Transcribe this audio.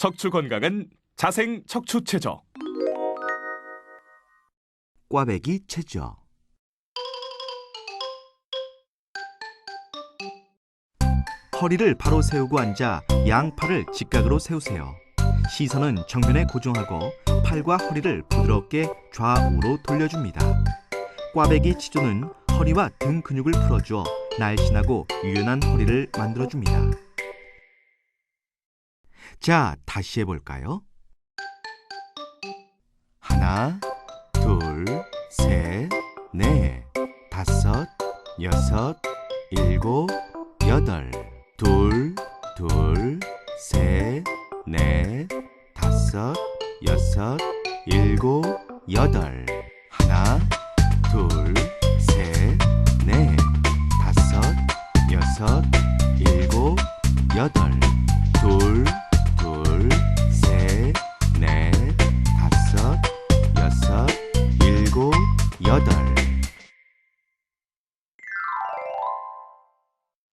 척추 건강은 자생 척추 체조. 꽈배기 체조. 허리를 바로 세우고 앉아 양팔을 직각으로 세우세요. 시선은 정면에 고정하고 팔과 허리를 부드럽게 좌우로 돌려줍니다. 꽈배기 체조는 허리와 등 근육을 풀어줘 날씬하고 유연한 허리를 만들어줍니다. 자, 다시 해볼까요? 하나, 둘, 셋, 넷, 다섯, 여섯, 일곱, 여덟. 둘, 둘, 셋, 넷, 다섯, 여섯, 일곱, 여덟.